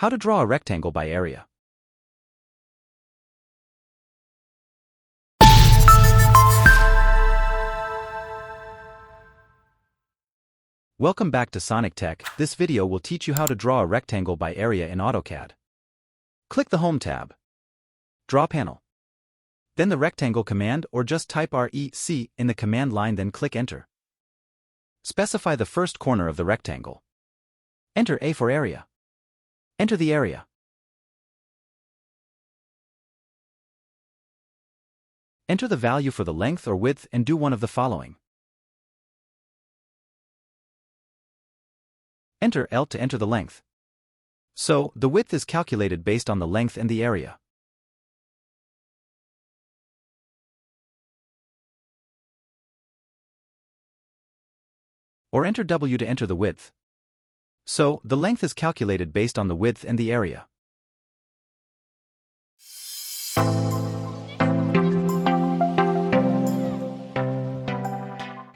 How to draw a rectangle by area. Welcome back to Sonic Tech. This video will teach you how to draw a rectangle by area in AutoCAD. Click the Home tab. Draw panel. Then the rectangle command, or just type REC in the command line, then click Enter. Specify the first corner of the rectangle. Enter A for area. Enter the area. Enter the value for the length or width and do one of the following. Enter L to enter the length. So, the width is calculated based on the length and the area. Or enter W to enter the width. So, the length is calculated based on the width and the area.